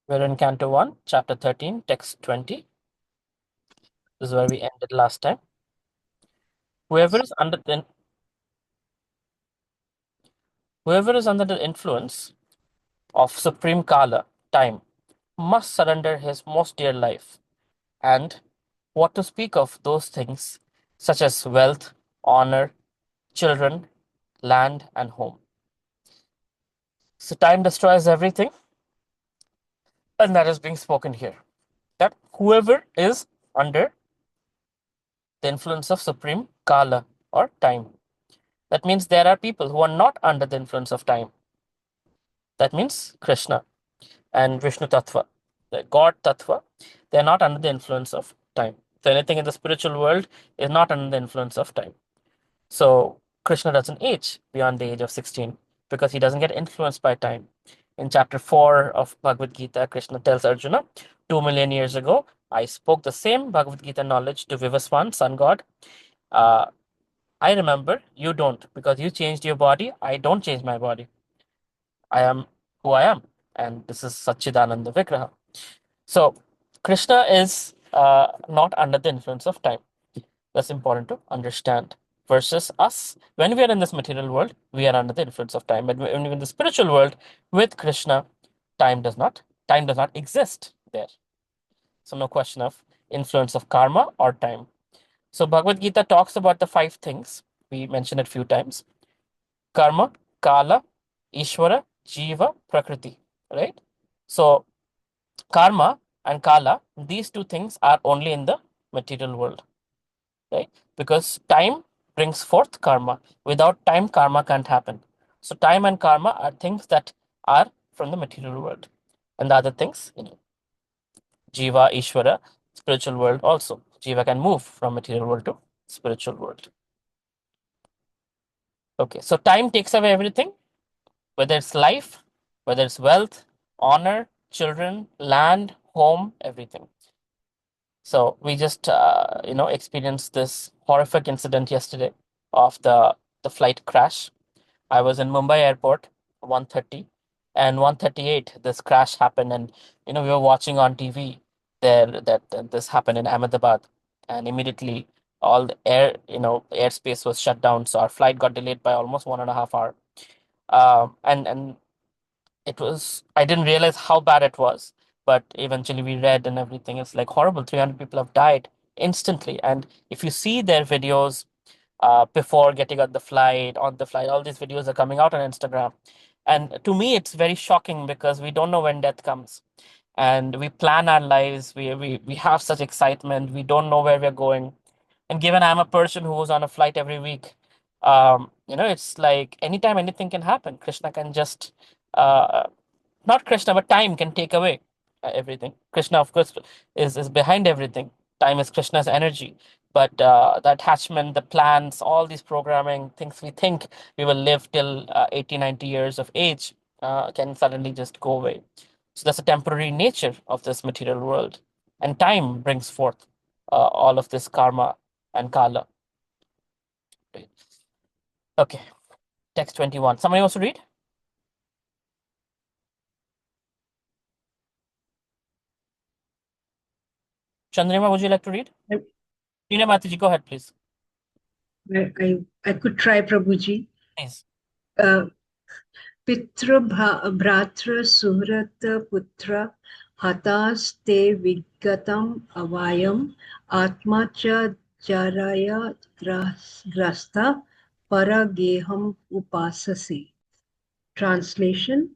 We're in Canto 1, Chapter 13, Text 20. This is where we ended last time. Whoever is under the whoever is under the influence of supreme Kala, time, must surrender his most dear life, and what to speak of those things such as wealth, honor, children, land, and home. So time destroys everything, and that is being spoken here. That whoever is under the influence of supreme Kala or time. That means there are people who are not under the influence of time. That means Krishna and Vishnu Tattva, the God Tattva, they are not under the influence of time. So anything in the spiritual world is not under the influence of time. So Krishna doesn't age beyond the age of 16 because he doesn't get influenced by time. In chapter 4 of Bhagavad Gita, Krishna tells Arjuna, 2 million years ago, I spoke the same Bhagavad Gita knowledge to Vivaswan, sun god. Uh, I remember, you don't, because you changed your body. I don't change my body. I am who I am. And this is Satchidananda Vigraha. So, Krishna is not under the influence of time. That's important to understand. Versus us, when we are in this material world, we are under the influence of time. But when we're in the spiritual world with Krishna, time does not time does not exist there. So no question of influence of karma or time. So Bhagavad Gita talks about the five things. We mentioned it a few times. Karma, Kala, Ishvara, Jiva, Prakriti. Right? So karma and Kala, these two things are only in the material world, right? Because time brings forth karma. Without time, karma can't happen. So time and karma are things that are from the material world. And the other things, Jiva, Ishvara, spiritual world also. Jiva can move from material world to spiritual world. Okay, so time takes away everything, whether it's life, whether it's wealth, honor, children, land, home, everything. So we just experienced this horrific incident yesterday of the flight crash. I was in Mumbai airport, 1:30, and 1:38 this crash happened, and we were watching on TV there that this happened in Ahmedabad, and immediately all the airspace was shut down, so our flight got delayed by almost 1.5 hour. And it was, I didn't realize how bad it was, but eventually we read and everything. It's like horrible. 300 people have died instantly. And if you see their videos before getting on the flight, all these videos are coming out on Instagram. And to me, it's very shocking because we don't know when death comes. And we plan our lives. We have such excitement. We don't know where we're going. And given I'm a person who was on a flight every week, it's like anytime anything can happen. Krishna can just uh, not Krishna, but time can take away everything. Krishna, of course, is behind everything. Time is Krishna's energy. But the attachment, the plans, all these programming, things we think we will live till 80, 90 years of age can suddenly just go away. So that's a temporary nature of this material world. And time brings forth all of this karma and kala. Right. Okay, text 21. Somebody wants to read? Chandrima, would you like to read? I, Tina Mataji, go ahead, please. I could try, Prabhuji. Please. Uh, Pitra Bhratra Suhrata Putra Hataste Vigatam Avayam Atma Cha Jaraya Grasta Parageham Upasase. Translation: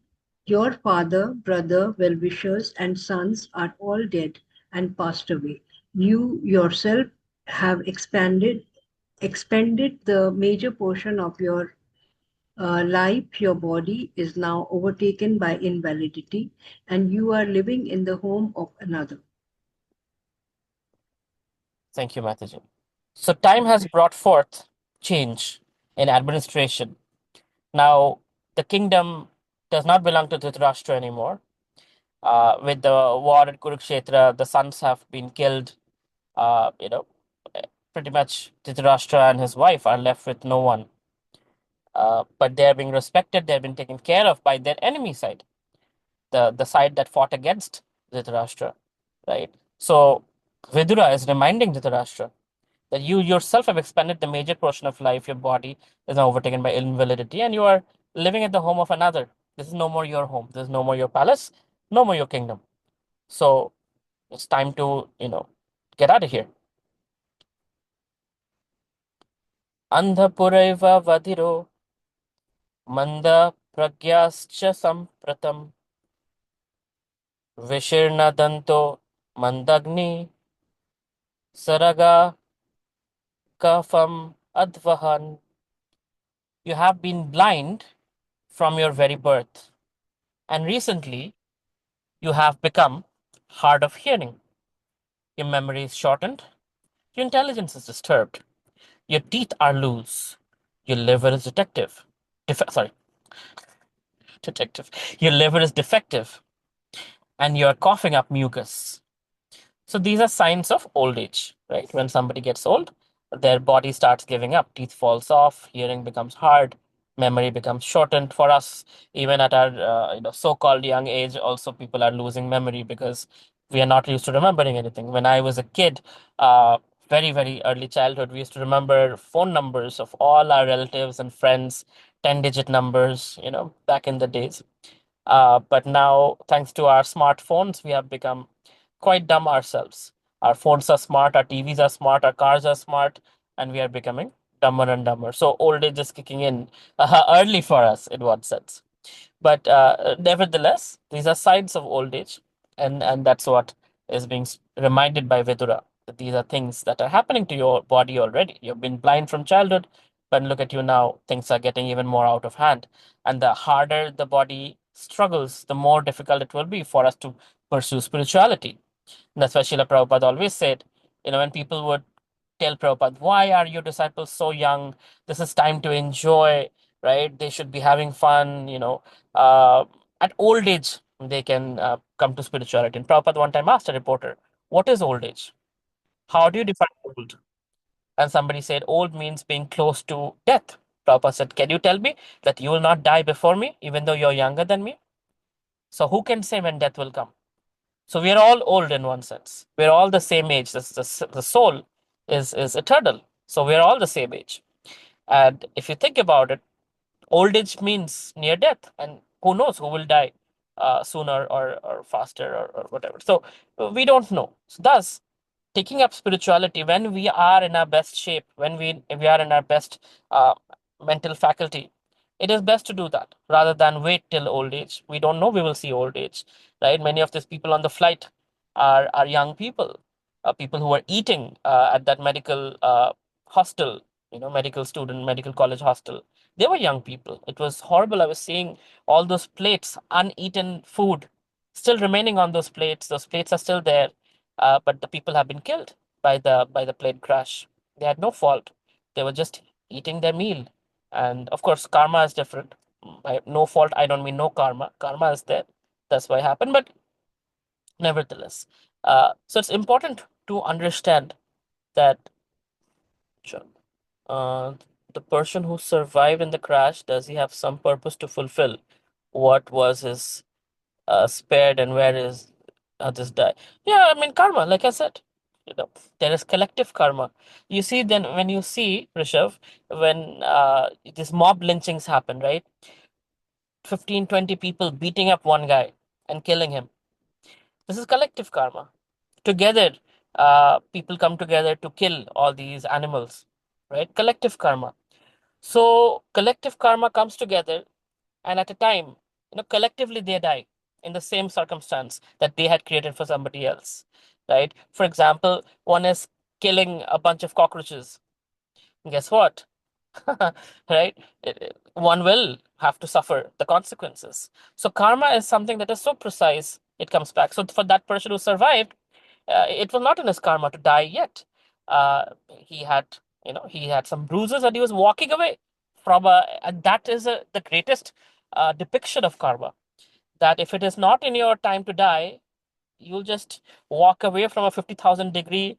Your father, brother, well-wishers, and sons are all dead and passed away. You yourself have expended the major portion of your life. Your body is now overtaken by invalidity, and you are living in the home of another. Thank you, Mataji. So time has brought forth change in administration. Now, the kingdom does not belong to Dhritarashtra anymore. With the war at Kurukshetra, the sons have been killed. Uh, you know, Pretty much Dhritarashtra and his wife are left with no one. But they're being respected, they're being taken care of by their enemy side. the side that fought against Dhritarashtra, right? So Vidura is reminding Dhritarashtra that you yourself have expended the major portion of life. Your body is now overtaken by invalidity, and you are living at the home of another. This is no more your home. This is no more your palace, no more your kingdom. So it's time to, get out of here. Andhapuraiva vadiro manda pragyascha sampratam vishirna danto mandagni saraga kafam advahan. You have been blind from your very birth, and recently you have become hard of hearing. Your memory is shortened, your intelligence is disturbed, your teeth are loose, your liver is detective. Sorry, detective. Your liver is defective, and you're coughing up mucus. So these are signs of old age, right? When somebody gets old, their body starts giving up. Teeth falls off, hearing becomes hard, memory becomes shortened. For us, even at our so-called young age, also people are losing memory because we are not used to remembering anything. When I was a kid, very very early childhood, we used to remember phone numbers of all our relatives and friends, 10-digit numbers. Back in the days. But now, thanks to our smartphones, we have become quite dumb ourselves. Our phones are smart, our TVs are smart, our cars are smart, and we are becoming dumber and dumber. So old age is kicking in early for us in one sense. But nevertheless, these are signs of old age, and that's what is being reminded by Vedura. That these are things that are happening to your body already. You've been blind from childhood, but look at you now. Things are getting even more out of hand, and the harder the body struggles, the more difficult it will be for us to pursue spirituality. That's why Srila Prabhupada always said, when people would tell Prabhupada, why are your disciples so young? This is time to enjoy, right? They should be having fun, at old age, they can come to spirituality. And Prabhupada one time asked a reporter, what is old age? How do you define old? And somebody said, old means being close to death. Prabhupada said, can you tell me that you will not die before me, even though you're younger than me? So who can say when death will come? So we are all old in one sense. We're all the same age. The soul is eternal. So we're all the same age. And if you think about it, old age means near death. And who knows who will die sooner or faster or whatever. So we don't know. So thus, taking up spirituality when we are in our best shape, when we are in our best uh, mental faculty, it is best to do that rather than wait till old age. We don't know we will see old age, right? Many of these people on the flight are young people, people who are eating at that medical hostel, medical student, medical college hostel. They were young people. It was horrible. I was seeing all those plates, uneaten food, still remaining on those plates. Those plates are still there, but the people have been killed by the plane crash. They had no fault. They were just eating their meal, and of course, karma is different. By no fault, I don't mean no karma. Karma is there. That's why it happened. But nevertheless, so it's important to understand that uh, the person who survived in the crash, does he have some purpose to fulfill? What was his spared, and where is others die? Yeah, I mean karma, like I said, there is collective karma. You see, then when you see Rishabh, when these mob lynchings happen, right? 15, 20 people beating up one guy and killing him. This is collective karma. Together, people come together to kill all these animals, right? Collective karma. So collective karma comes together, and at a time, collectively they die in the same circumstance that they had created for somebody else, right? For example, one is killing a bunch of cockroaches. Guess what? Right? One will have to suffer the consequences. So karma is something that is so precise, it comes back. So for that person who survived, it was not in his karma to die yet. He had, he had some bruises and he was walking away from and that is the greatest depiction of karma. That if it is not in your time to die, you'll just walk away from a 50,000 degree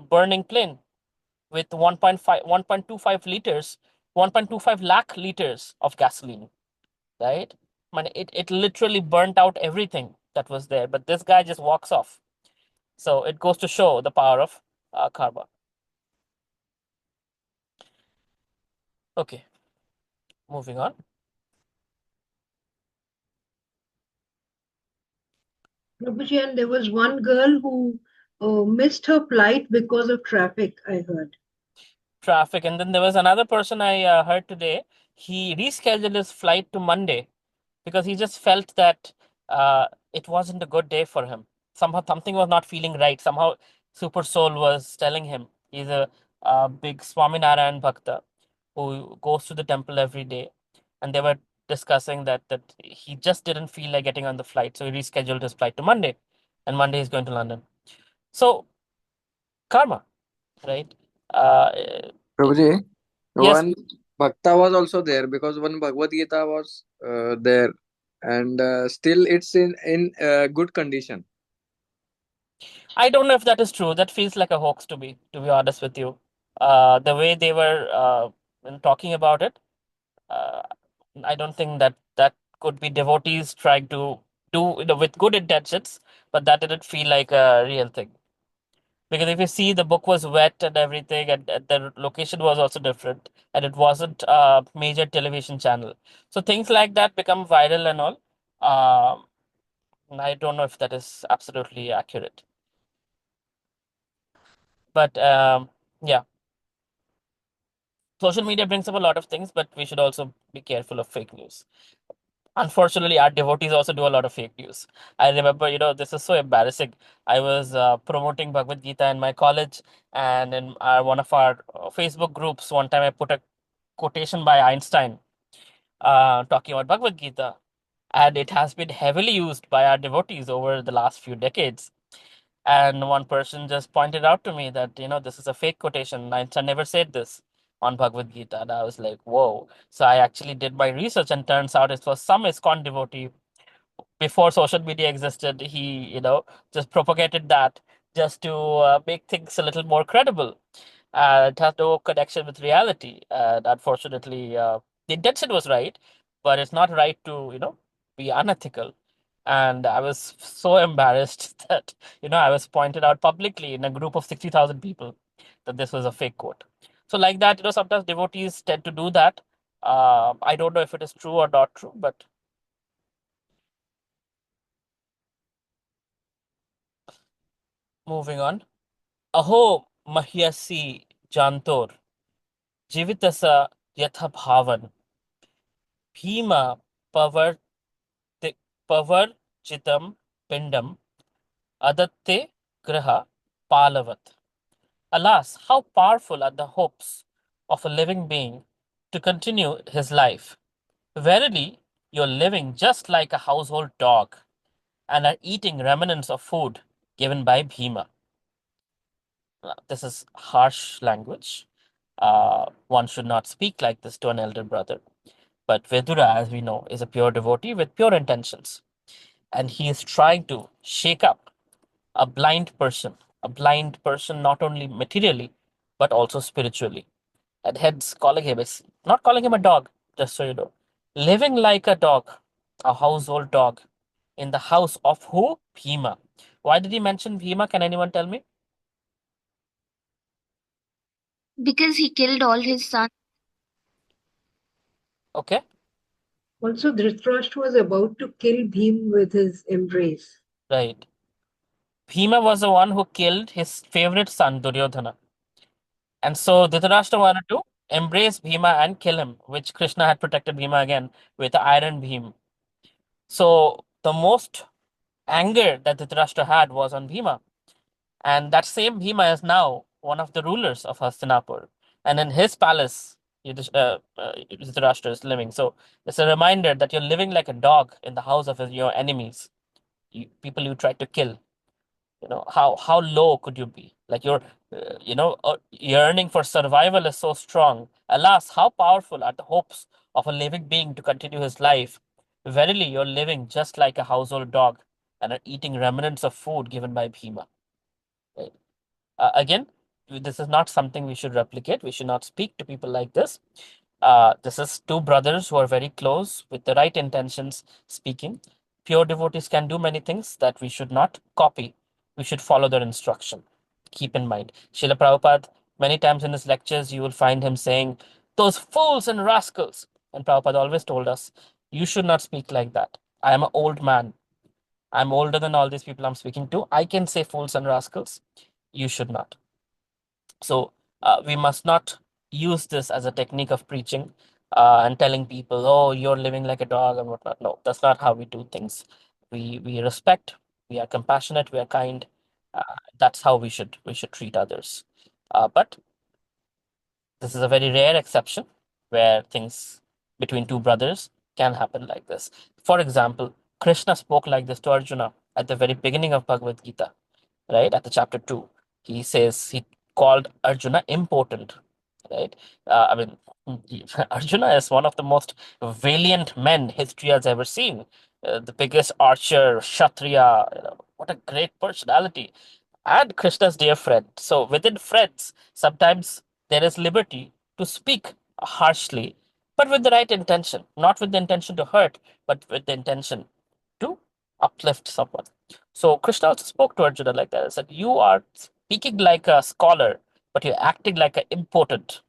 burning plane with 1.25 liters, 1.25 lakh liters of gasoline, right? Man, it literally burnt out everything that was there. But this guy just walks off. So it goes to show the power of karma. Okay, moving on. Prabhuji, and there was one girl who missed her flight because of traffic, I heard. Traffic. And then there was another person I heard today. He rescheduled his flight to Monday because he just felt that it wasn't a good day for him. Somehow something was not feeling right. Somehow Super Soul was telling him he's a big Swaminarayan Bhakta who goes to the temple every day. And they were discussing that he just didn't feel like getting on the flight. So he rescheduled his flight to Monday. And Monday he's going to London. So karma, right? Uh, Prabhuji, yes, one Bhakta was also there because one Bhagavad Gita was there, and still it's in good condition. I don't know if that is true. That feels like a hoax to be honest with you. The way they were talking about it, uh, I don't think that could be devotees trying to do, with good intentions, but that didn't feel like a real thing. Because if you see, the book was wet and everything, and the location was also different, and it wasn't a major television channel. So things like that become viral and all. Um, I don't know if that is absolutely accurate, but yeah. Social media brings up a lot of things, but we should also be careful of fake news. Unfortunately, our devotees also do a lot of fake news. I remember, this is so embarrassing. I was promoting Bhagavad Gita in my college, and in one of our Facebook groups, one time I put a quotation by Einstein talking about Bhagavad Gita, and it has been heavily used by our devotees over the last few decades. And one person just pointed out to me that, this is a fake quotation. Einstein never said this on Bhagavad Gita. And I was like, whoa. So I actually did my research, and turns out it was some ISKCON devotee before social media existed. He, just propagated that just to make things a little more credible. It has no connection with reality. And unfortunately, the intention was right, but it's not right to, be unethical. And I was so embarrassed that, I was pointed out publicly in a group of 60,000 people that this was a fake quote. So, like that, sometimes devotees tend to do that. I don't know if it is true or not true, but moving on. Aho Mahyasi Jantor Jivitasa Yatha Bhavan Bhima Pavar Pavarchitam Pindam Adatte Graha Palavat. Alas, how powerful are the hopes of a living being to continue his life. Verily, you're living just like a household dog and are eating remnants of food given by Bhima. This is harsh language. One should not speak like this to an elder brother. But Vedura, as we know, is a pure devotee with pure intentions. And he is trying to shake up a blind person not only materially, but also spiritually. And hence, calling him is not calling him a dog, just so you know. Living like a dog, a household dog, in the house of who? Bhima. Why did he mention Bhima? Can anyone tell me? Because he killed all his sons. Okay, Also, Dhritarashtra was about to kill Bhim with his embrace. right. Bhima was the one who killed his favorite son, Duryodhana. And so Dhritarashtra wanted to embrace Bhima and kill him, which Krishna had protected Bhima again with the iron beam. So the most anger that Dhritarashtra had was on Bhima. And that same Bhima is now one of the rulers of Hastinapur. And in his palace, Dhritarashtra is living. So it's a reminder that you're living like a dog in the house of your enemies, people you try to kill. How low could you be? Like your yearning for survival is so strong. Alas, how powerful are the hopes of a living being to continue his life. Verily, you're living just like a household dog and are eating remnants of food given by Bhima. Right? Again, this is not something we should replicate. We should not speak to people like this. This is two brothers who are very close with the right intentions speaking. Pure devotees can do many things that we should not copy. We should follow their instruction. Keep in mind. Srila Prabhupada, many times in his lectures, you will find him saying, "Those fools and rascals." And Prabhupada always told us, "You should not speak like that. I am an old man. I'm older than all these people I'm speaking to. I can say fools and rascals. You should not." So we must not use this as a technique of preaching and telling people, "Oh, you're living like a dog" and whatnot. No, that's not how we do things. We respect, we are compassionate, we are kind. That's how we should treat others. But this is a very rare exception where things between two brothers can happen like this. For example, Krishna spoke like this to Arjuna at the very beginning of Bhagavad Gita, right? At the chapter 2, he says he called Arjuna important, right? I mean, Arjuna is one of the most valiant men history has ever seen. The biggest archer, Kshatriya, what a great personality. And Krishna's dear friend. So within friends, sometimes there is liberty to speak harshly, but with the right intention, not with the intention to hurt, but with the intention to uplift someone. So Krishna also spoke to Arjuna like that. He said, "You are speaking like a scholar, but you're acting like an important,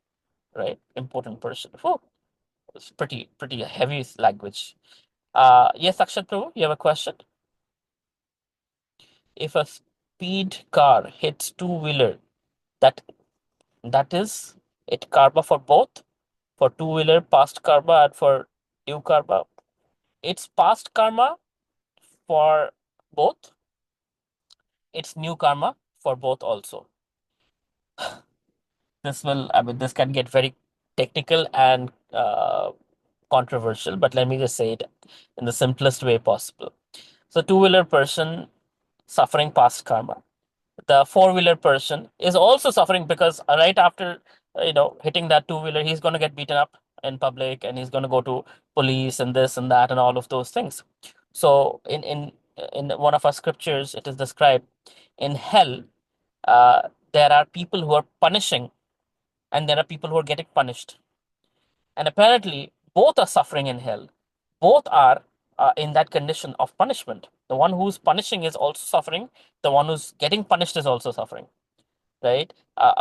right? Important person." Oh, it's pretty heavy language. Yes, Akshat Prabhu, you have a question? If a speed car hits two-wheeler, that that is it karma for both, for two-wheeler past karma and for new karma. It's past karma for both. It's new karma for both also. I mean, this can get very technical and controversial, but let me just say it in the simplest way possible. So, two-wheeler person suffering past karma. The four-wheeler person is also suffering because right after hitting that two-wheeler, he's going to get beaten up in public, and he's going to go to police and this and that and all of those things. So, in one of our scriptures, it is described in hell. There are people who are punishing, and there are people who are getting punished. And apparently, both are suffering in hell. Both are in that condition of punishment. The one who's punishing is also suffering. The one who's getting punished is also suffering, right?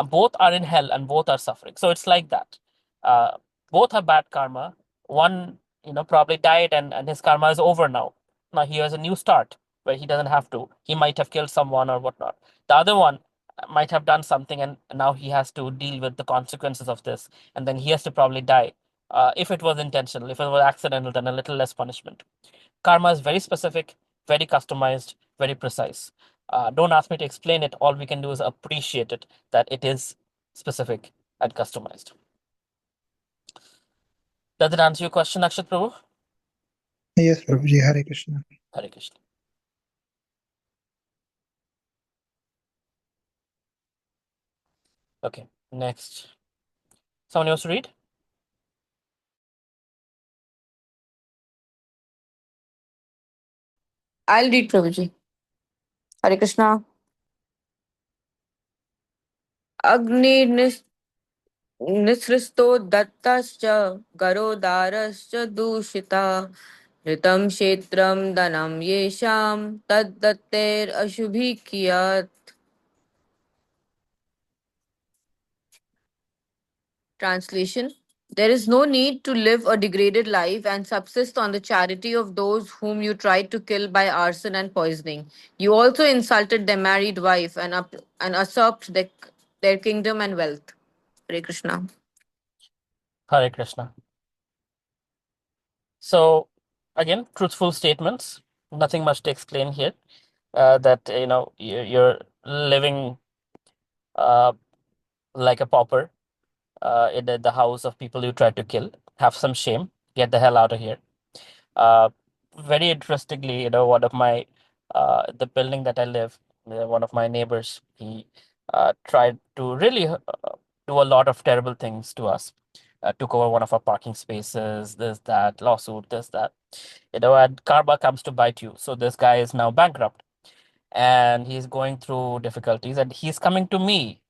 Both are in hell and both are suffering. So it's like that. Uh, both have bad karma. One, probably died, and his karma is over now. Now he has a new start where he doesn't have to. He might have killed someone or whatnot. The other one might have done something, and now he has to deal with the consequences of this, and then he has to probably die. If it was intentional, if it was accidental, then a little less punishment. Karma is very specific, very customized, very precise. Don't ask me to explain it. All we can do is appreciate it, that it is specific and customized. Does it answer your question, Akshat Prabhu? Yes, Prabhuji, Hare Krishna. Hare Krishna. Okay, next. Someone else to read? I'll read Prabhuji. Hare Krishna. Agni nisristo dattascha garodarascha dushita ritam kshetram danam yesham taddatter ashubhikiyat. Translation: There is no need to live a degraded life and subsist on the charity of those whom you tried to kill by arson and poisoning. You also insulted their married wife and usurped their kingdom and wealth. Hare Krishna. Hare Krishna. So, again, truthful statements. Nothing much to explain here. That you're living uh, like a pauper in the house of people you tried to kill. Have some shame. Get the hell out of here. Uh, Very interestingly, one of my the building that I live, one of my neighbors, he tried to really do a lot of terrible things to us. Took over one of our parking spaces, this, that, lawsuit, this, that. And karma comes to bite you. So this guy is now bankrupt, and he's going through difficulties, and he's coming to me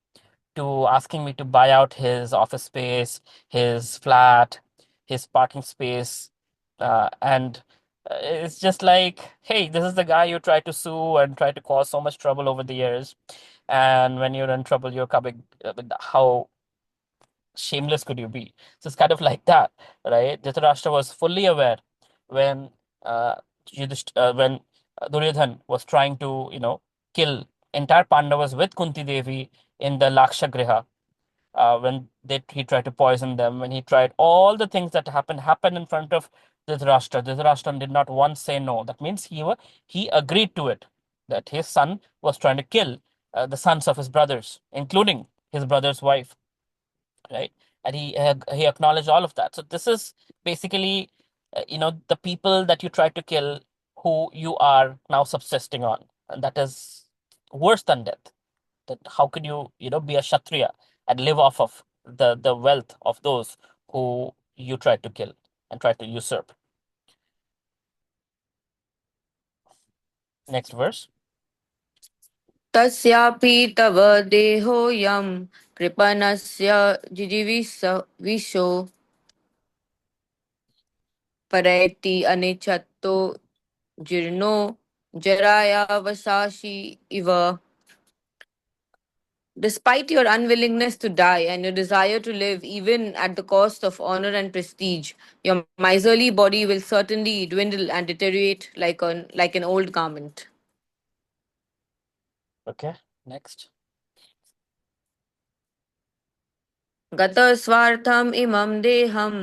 to asking me to buy out his office space, his flat, his parking space, and it's just like, hey, this is the guy you try to sue and try to cause so much trouble over the years, and when you're in trouble, you're coming. How shameless could you be? So it's kind of like that, right? Dhritarashtra was fully aware when when Duryodhan was trying to, kill entire Pandavas with Kunti Devi in the Lakshagriha. When he tried to poison them, when he tried all the things that happened in front of Dhritarashtra. Dhritarashtra did not once say no. That means he agreed to it, that his son was trying to kill the sons of his brothers, including his brother's wife, right? And he acknowledged all of that. So this is basically, the people that you try to kill, who you are now subsisting on, and that is worse than death. That how could you, be a kshatriya and live off of the wealth of those who you try to kill and try to usurp? Next verse. तस्यापि तव देहोऽयं कृपणस्य जिजीविषो परैति अनिच्छत्तो जीर्णो जरायावसाशि इव. Despite your unwillingness to die and your desire to live, even at the cost of honor and prestige, your miserly body will certainly dwindle and deteriorate like an old garment. Okay, next. गतस्वार्थम् इमं देहं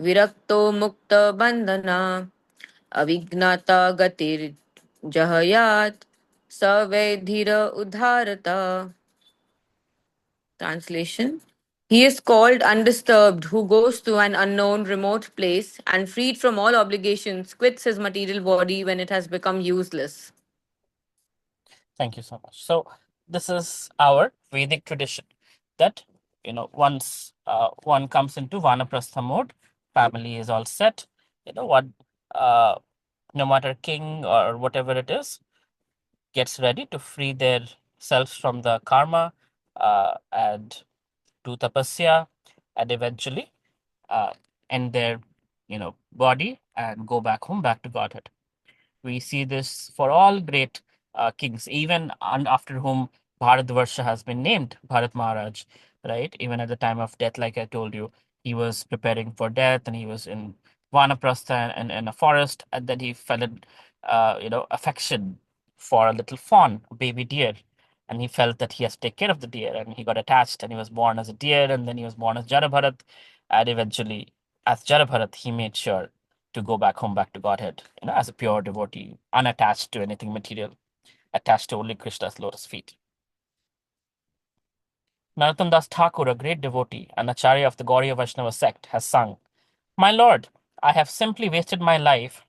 विरक्तो मुक्तबन्धना अविज्ञाता गतिर्जहयात् स वै धीर उद्धारता. Translation: He is called undisturbed who goes to an unknown remote place and freed from all obligations quits his material body when it has become useless. Thank you so much. So this is our Vedic tradition that, once one comes into Vanaprastha mode, family is all set. What, uh, no matter king or whatever it is, gets ready to free their selves from the karma, and do tapasya, and eventually uh, end their, body and go back home, back to Godhead. We see this for all great kings, even after whom Bharatvarsha has been named, Bharat Maharaj, right? Even at the time of death, like I told you, he was preparing for death and he was in Vanaprastha and in a forest, and then he fell in, affection for a little fawn, a baby deer. And he felt that he has to take care of the deer, and he got attached, and he was born as a deer, and then he was born as Jarabharat, and eventually, as Jarabharat, he made sure to go back home, back to Godhead, as a pure devotee, unattached to anything material, attached to only Krishna's lotus feet. Narottam Das Thakur, a great devotee and acharya of the Gauriya Vaishnava sect, has sung, "My Lord, I have simply wasted my life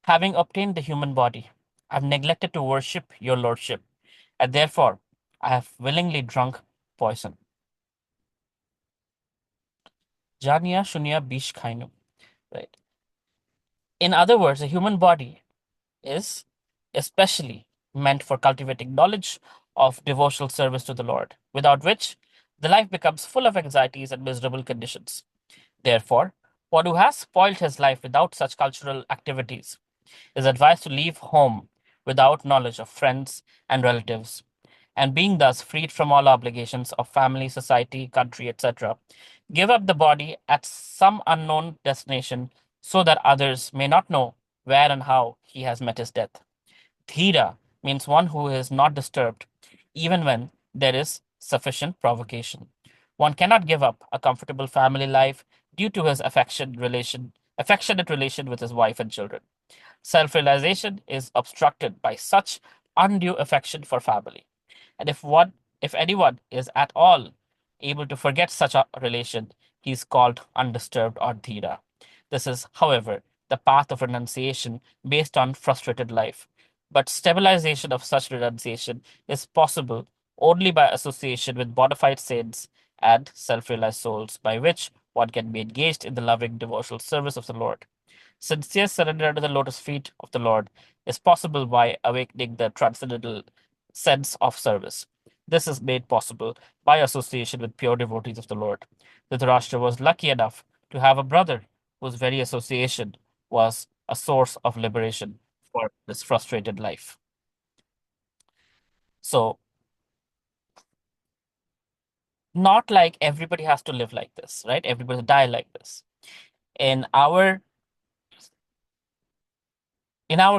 having obtained the human body. I have neglected to worship your lordship, and therefore I have willingly drunk poison." Janya Shunya Bish Khainu. Right. In other words, a human body is especially meant for cultivating knowledge of devotional service to the Lord, without which the life becomes full of anxieties and miserable conditions. Therefore, one who has spoiled his life without such cultural activities is advised to leave home without knowledge of friends and relatives, and being thus freed from all obligations of family, society, country, etc., give up the body at some unknown destination so that others may not know where and how he has met his death. Dhira means one who is not disturbed, even when there is sufficient provocation. One cannot give up a comfortable family life due to his affectionate relation with his wife and children. Self-realization is obstructed by such undue affection for family. And if anyone is at all able to forget such a relation, he is called undisturbed or dhira. This is, however, the path of renunciation based on frustrated life. But stabilization of such renunciation is possible only by association with bona fide saints and self realized souls, by which one can be engaged in the loving devotional service of the Lord. Sincere surrender to the lotus feet of the Lord is possible by awakening the transcendental sense of service. This is made possible by association with pure devotees of the Lord. Dhritarashtra was lucky enough to have a brother whose very association was a source of liberation for this frustrated life. So, not like everybody has to live like this, right? Everybody die like this. In our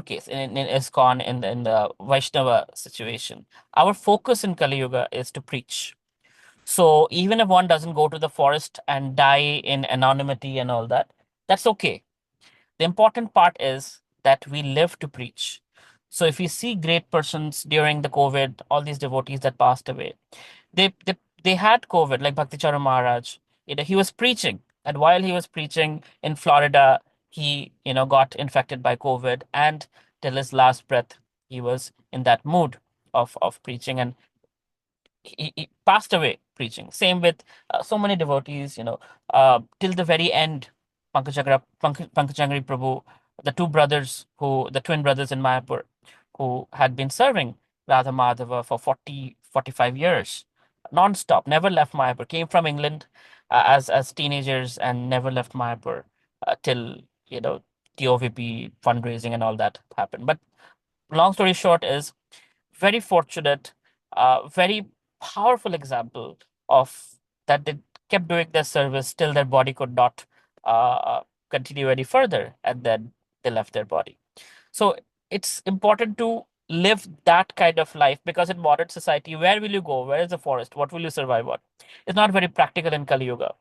case, in ISKCON, in the Vaishnava situation, our focus in Kali Yuga is to preach. So even if one doesn't go to the forest and die in anonymity and all that, that's okay. The important part is that we live to preach. So if we see great persons during the COVID, all these devotees that passed away, they they, they had COVID, like Bhakticharan Maharaj. He was preaching, and while he was preaching in Florida, he got infected by COVID, and till his last breath, he was in that mood of preaching, and he passed away preaching. Same with so many devotees, till the very end. Pankajangri Prabhu, the twin brothers in Mayapur, who had been serving Radha Madhava for 40, 45 years, non-stop, never left Mayapur, came from England as teenagers and never left Mayapur till, TOVP fundraising and all that happened. But long story short is, very fortunate, very powerful example of that they kept doing their service till their body could not uh, continue any further, and then they left their body. So it's important to live that kind of life, because in modern society, where will you go? Where is the forest? What will you survive on? It's not very practical in Kali Yuga,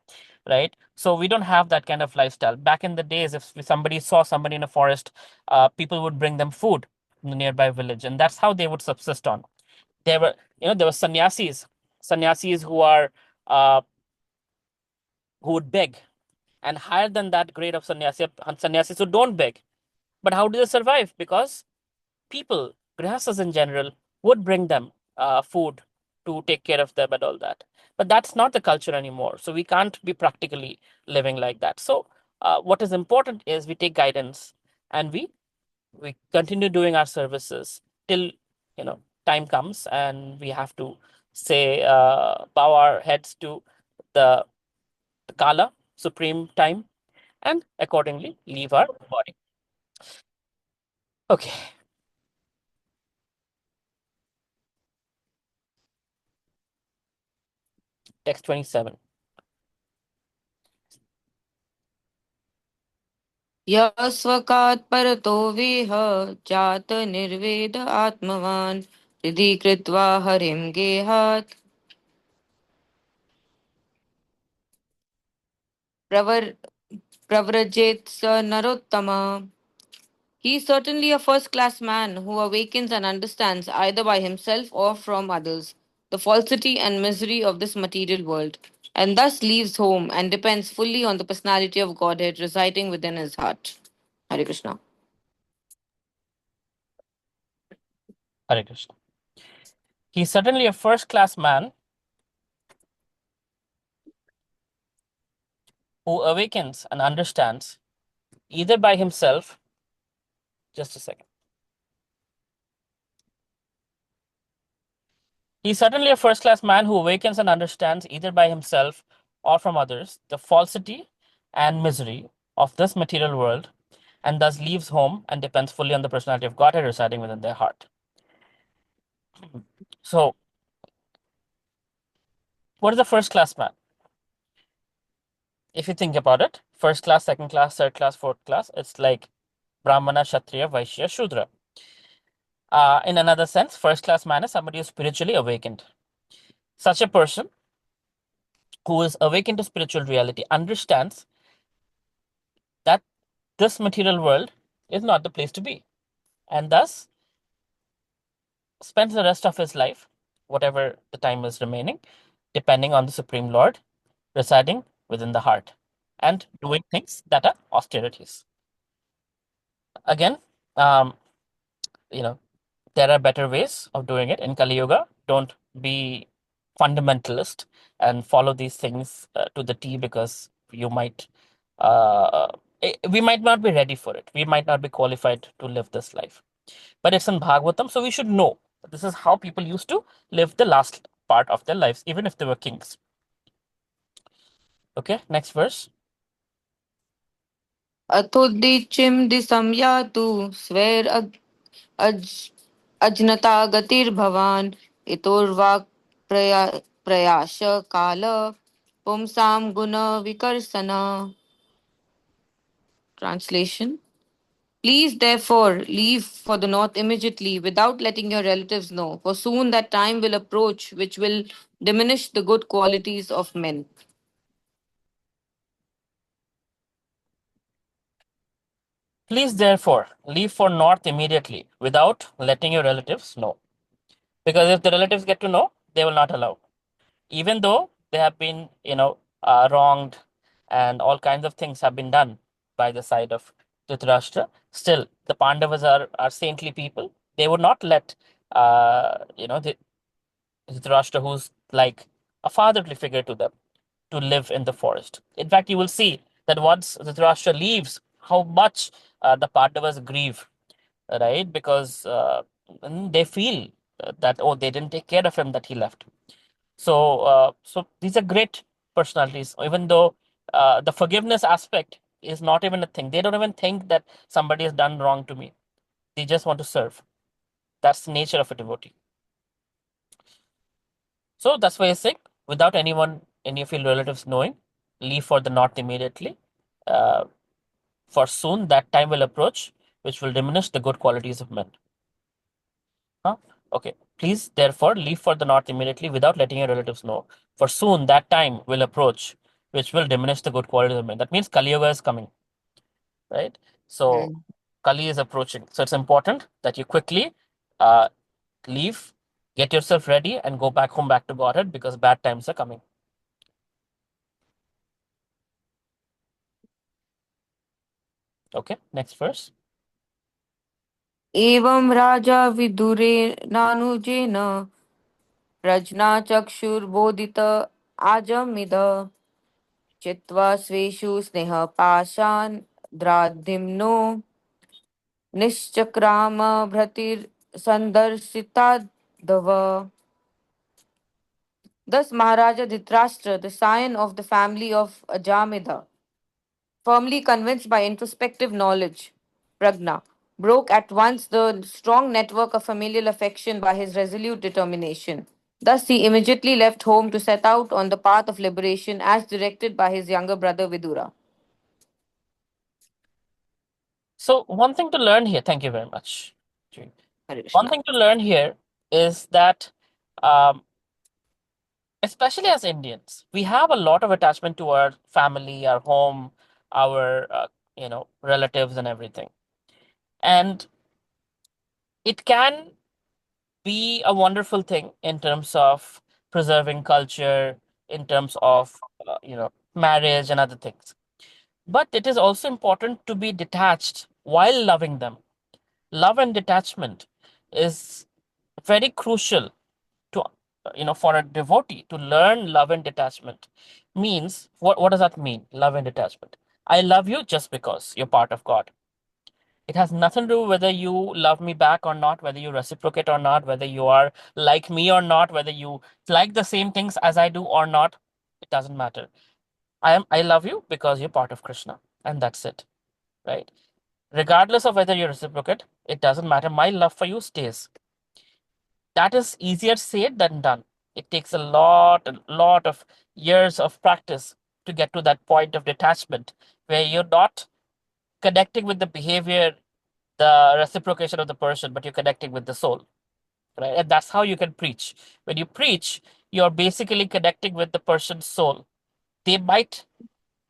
right? So we don't have that kind of lifestyle. Back in the days, if somebody saw somebody in a forest, people would bring them food from the nearby village, and that's how they would subsist on. There were sannyasis who would beg, and higher than that grade of sannyasis who don't beg. But how do they survive? Because people, grihastas in general, would bring them food to take care of them and all that. But that's not the culture anymore. So we can't be practically living like that. So what is important is we take guidance, and we continue doing our services till time comes, and we have to say, bow our heads to the Kala, supreme time, and accordingly leave our body. Okay, text 27. यस्वकात् परतो वेह जात निर्वेद आत्मवान् हृदि कृत्वा हरिं गेहात् प्रवर प्रव्रजेत् स Narottama. He is certainly a first class man who awakens and understands, either by himself or from others, the falsity and misery of this material world, and thus leaves home and depends fully on the personality of Godhead residing within his heart. Hare Krishna. Hare Krishna. He's certainly a first class man who awakens and understands, either by himself. Just a second. He's certainly a first class man who awakens and understands, either by himself or from others, the falsity and misery of this material world, and thus leaves home and depends fully on the personality of Godhead residing within their heart. So, what is a first class man? If you think about it, first class, second class, third class, fourth class, it's like Brahmana, Kshatriya, Vaishya, Shudra. In another sense, first class man is somebody who's spiritually awakened. Such a person who is awakened to spiritual reality understands that this material world is not the place to be, and thus spends the rest of his life, whatever the time is remaining, depending on the Supreme Lord residing within the heart and doing things that are austerities. Again, um, you know, there are better ways of doing it in Kali Yuga. Don't be fundamentalist and follow these things to the T, because uh, we might not be ready for it. We might not be qualified to live this life. But it's in Bhagavatam, so we should know this is how people used to live the last part of their lives, even if they were kings. Okay, next verse. अथोदिचिम दिसंयातु स्वेर अज अजनता गतिर्भवान इतोर्वाक् प्रया प्रयाश काल पुंसाम गुण विकर्षण. Translation. Please therefore leave for the north immediately without letting your relatives know, for soon that time will approach which will diminish the good qualities of men. Please therefore leave for north immediately without letting your relatives know. Because if the relatives get to know, they will not allow. Even though they have been, wronged and all kinds of things have been done by the side of Dhritarashtra, still the Pandavas are saintly people. They would not let, the Dhritarashtra, who's like a fatherly figure to them, to live in the forest. In fact, you will see that once Dhritarashtra leaves, how much the Pandavas grieve, right? Because they feel that, oh, they didn't take care of him, that he left. So these are great personalities. Even though the forgiveness aspect is not even a thing, they don't even think that somebody has done wrong to me. They just want to serve. That's the nature of a devotee. So that's why I say, without anyone, any of your relatives knowing, leave for the north immediately. Uh, for soon that time will approach, which will diminish the good qualities of men. Huh? Okay. Please, therefore, leave for the north immediately without letting your relatives know. For soon that time will approach, which will diminish the good qualities of men. That means Kali Yuga is coming, right? So Mm. Kali is approaching. So it's important that you quickly uh, leave, get yourself ready, and go back home, back to Godhead, because bad times are coming. Okay, next verse. एवं राजा विदुरेणानुजेन प्रज्ञाचक्षुर्बोधित आजमिद चित्वा स्वेषु स्नेहपाशान् द्राधिम्नो निश्चक्राम भृतिर्सन्दर्शितादव. Thus Maharaja Dhritarashtra, the scion of the family of Ajamidha, firmly convinced by introspective knowledge, prajna, broke at once the strong network of familial affection by his resolute determination. Thus, he immediately left home to set out on the path of liberation as directed by his younger brother Vidura. So one thing to learn here, thank you very much. Jay. Hare One Krishna. thing to learn here is that, um, especially as Indians, we have a lot of attachment to our family, our home, our relatives, and everything. And it can be a wonderful thing in terms of preserving culture, in terms of marriage and other things. But it is also important to be detached while loving them. Love and detachment is very crucial to for a devotee to learn love and detachment. Means, what does that mean, love and detachment? I love you just because you're part of God. It has nothing to do whether you love me back or not, whether you reciprocate or not, whether you are like me or not, whether you like the same things as I do or not. It doesn't matter. I love you because you're part of Krishna, and that's it, right? Regardless of whether you reciprocate, it doesn't matter. My love for you stays. That is easier said than done. It takes a lot of years of practice to get to that point of detachment where you're not connecting with the behavior, the reciprocation of the person, but you're connecting with the soul, right? And that's how you can preach. When you preach, you're basically connecting with the person's soul. They might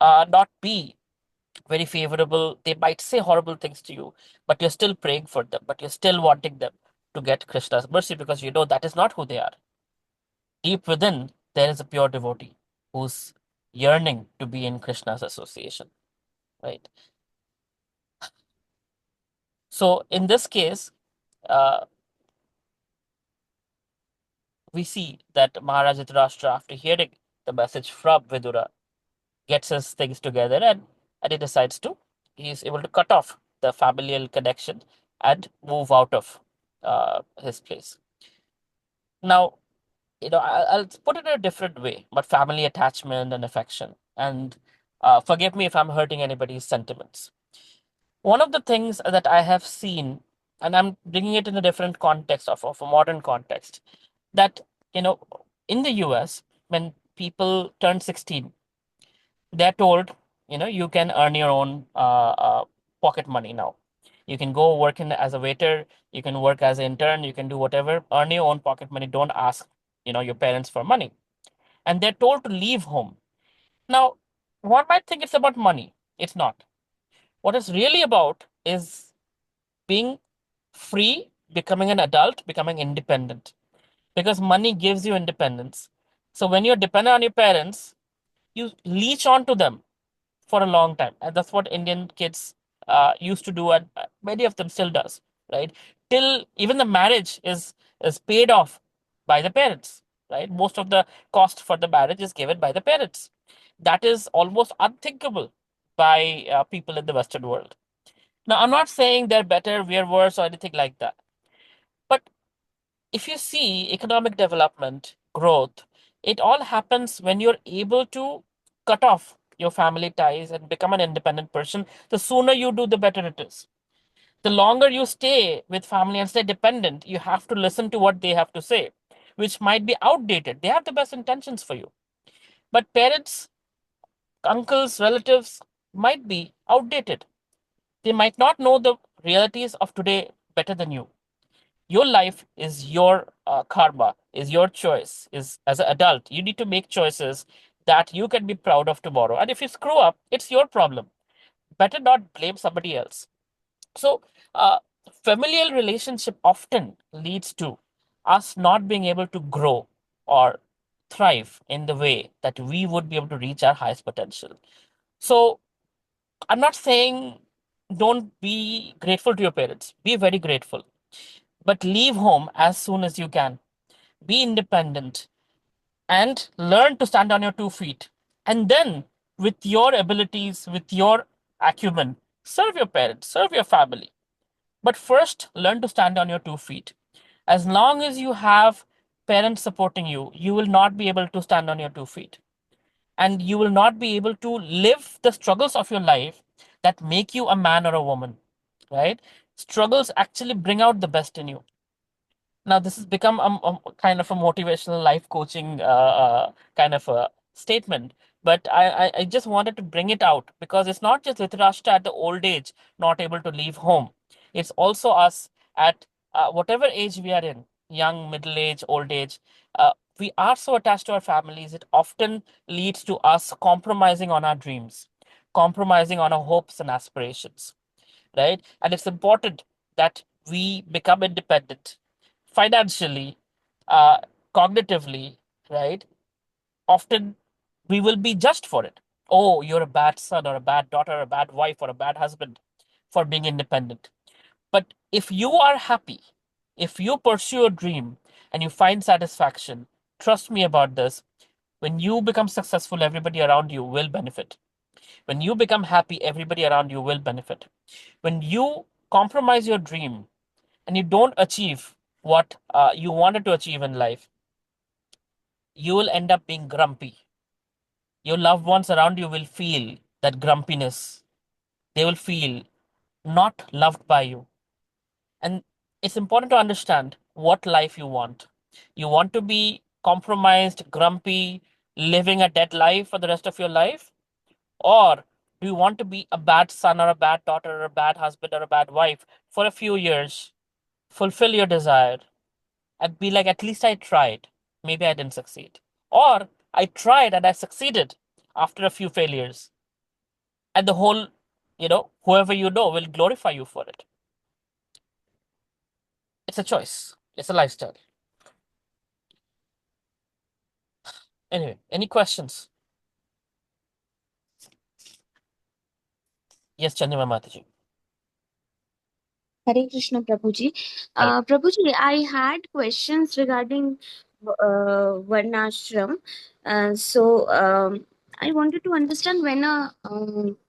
not be very favorable, they might say horrible things to you, but you're still praying for them, but you're still wanting them to get Krishna's mercy because you know that is not who they are. Deep within, there is a pure devotee who's yearning to be in Krishna's association, right? So in this case, uh, we see that Maharaja Dhritarashtra, after hearing the message from Vidura, gets his things together and he decides to, he is able to cut off the familial connection and move out of his place. Now, I'll put it in a different way, but family attachment and affection. And forgive me if I'm hurting anybody's sentiments. One of the things that I have seen, and I'm bringing it in a different context of a modern context, that, you know, in the US, when people turn 16, they're told, you can earn your own pocket money now. You can go work as a waiter, you can work as an intern, you can do whatever, earn your own pocket money. Don't ask, your parents for money. And they're told to leave home. Now, one might think it's about money. It's not. What it's really about is being free, becoming an adult, becoming independent. Because money gives you independence. So when you're dependent on your parents, you leech on to them for a long time, and that's what Indian kids used to do, and many of them still does, right? Till even the marriage is paid off by the parents, right? Most of the cost for the marriage is given by the parents. That is almost unthinkable by people in the Western world. Now, I'm not saying they're better, we're worse, or anything like that, but if you see economic development, growth, it all happens when you're able to cut off your family ties and become an independent person. The sooner you do, the better it is. The longer you stay with family and stay dependent, you have to listen to what they have to say, which might be outdated. They have the best intentions for you. But parents, uncles, relatives might be outdated. They might not know the realities of today better than you. Your life is your karma, is your choice. Is as an adult, you need to make choices that you can be proud of tomorrow. And if you screw up, it's your problem. Better not blame somebody else. So, familial relationship often leads to us not being able to grow or thrive in the way that we would be able to reach our highest potential. So, I'm not saying don't be grateful to your parents. Be very grateful, but leave home as soon as you can. Be independent and learn to stand on your 2 feet. And then, with your abilities, with your acumen, serve your parents, serve your family. But first, learn to stand on your 2 feet. As long as you have parents supporting you, you will not be able to stand on your 2 feet. And you will not be able to live the struggles of your life that make you a man or a woman, right? Struggles actually bring out the best in you. Now, this has become a kind of a motivational life coaching kind of a statement, but I just wanted to bring it out because it's not just Dhritarashtra at the old age not able to leave home. It's also us at whatever age we are in, young, middle age, old age. We are so attached to our families, it often leads to us compromising on our dreams, compromising on our hopes and aspirations, right? And it's important that we become independent financially, uh, cognitively, right? Often we will be judged for it. Oh, you're a bad son or a bad daughter or a bad wife or a bad husband for being independent. But if you are happy, if you pursue a dream and you find satisfaction, trust me about this. When you become successful, everybody around you will benefit. When you become happy, everybody around you will benefit. When you compromise your dream and you don't achieve what you wanted to achieve in life, you will end up being grumpy. Your loved ones around you will feel that grumpiness. They will feel not loved by you. And it's important to understand what life you want. You want to be compromised, grumpy, living a dead life for the rest of your life? Or do you want to be a bad son or a bad daughter or a bad husband or a bad wife for a few years, fulfill your desire, and be like, at least I tried. Maybe I didn't succeed. Or I tried and I succeeded after a few failures. And the whole, whoever you know will glorify you for it. It's a choice, it's a lifestyle. Anyway, any questions? Yes, Chandima Mataji. Hare Krishna, Prabhuji. Hare. Prabhuji, I had questions regarding Varnashram. I wanted to understand when a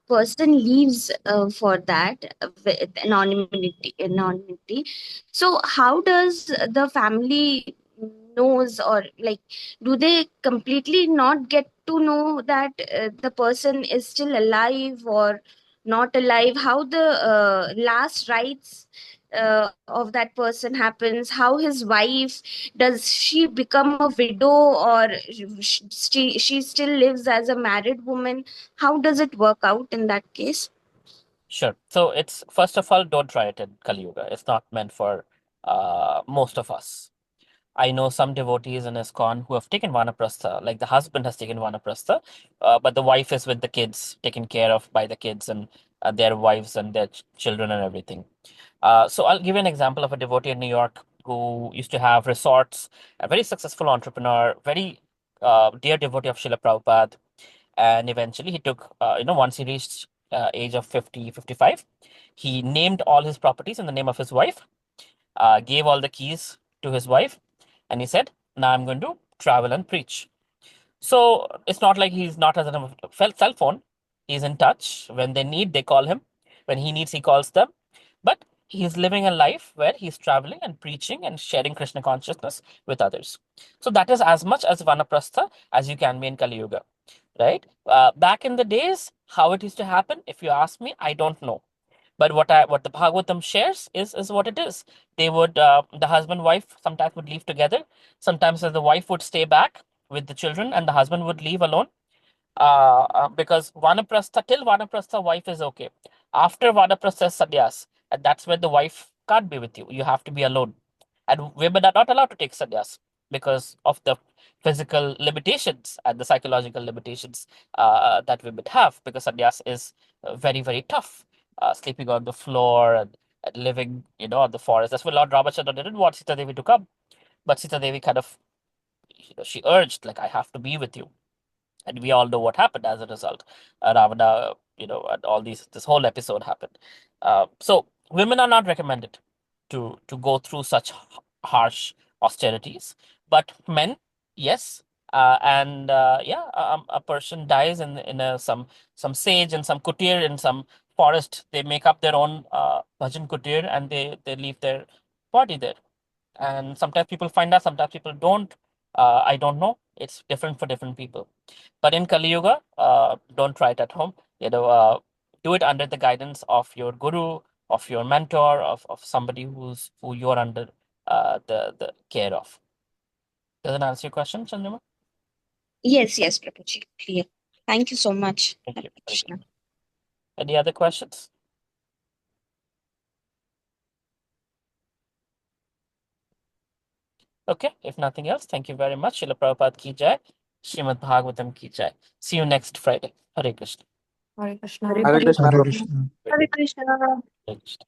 person leaves for that with anonymity. So, how does the family knows, or like, do they completely not get to know that the person is still alive or not alive, how the last rites of that person happens, how his wife, does she become a widow, or she still lives as a married woman? How does it work out in that case? Sure. So it's, first of all, don't try it in Kali Yuga. It's not meant for most of us. I know some devotees in ISKCON who have taken Vanaprastha, like the husband has taken Vanaprastha, but the wife is with the kids, taken care of by the kids and their wives and their children and everything. So I'll give you an example of a devotee in New York who used to have resorts, a very successful entrepreneur, very dear devotee of Srila Prabhupada. And eventually he took, once he reached age of 50, 55, he named all his properties in the name of his wife, gave all the keys to his wife, and he said, now I'm going to travel and preach. So it's not like he's not has a cell phone. He's in touch. When they need, they call him. When he needs, he calls them. But he's living a life where he's traveling and preaching and sharing Krishna consciousness with others. So that is as much as Vanaprastha as you can be in Kali Yuga, right? Back in the days, how it used to happen, if you ask me, I don't know. But what the Bhagavatam shares is what it is. They would the husband wife sometimes would leave together. Sometimes the wife would stay back with the children, and the husband would leave alone. Because Vanaprastha, till Vanaprastha, wife is okay. After Vanaprastha is sannyas, and that's where the wife can't be with you. You have to be alone. And women are not allowed to take sannyas because of the physical limitations and the psychological limitations that women have, because sannyas is very, very tough. Sleeping on the floor and living, on the forest. That's why Lord Ramachandra didn't want Sita Devi to come. But Sita Devi kind of, she urged, like, I have to be with you. And we all know what happened as a result. Ravana, and all this whole episode happened. So women are not recommended to go through such harsh austerities, but men, yes. And yeah, a person dies in some sage and some kutir in some forest. They make up their own bhajan kutir and they leave their body there. And sometimes people find out, sometimes people don't. I don't know. It's different for different people. But in Kali Yuga, don't try it at home. Do it under the guidance of your guru, of your mentor, of somebody who you're under the care of. Does that answer your question, Chandrima? Yes, Prabhuji, clear. Thank you so much. Thank Hare you. Very good. Krishna. Any other questions? Okay, if nothing else, thank you very much. Srila Prabhupada ki jai. Srimad Bhagavatam ki jai. See you next Friday. Hare Krishna. Hare Krishna. Hare Krishna. Hare Krishna. Hare Krishna. Hare Krishna.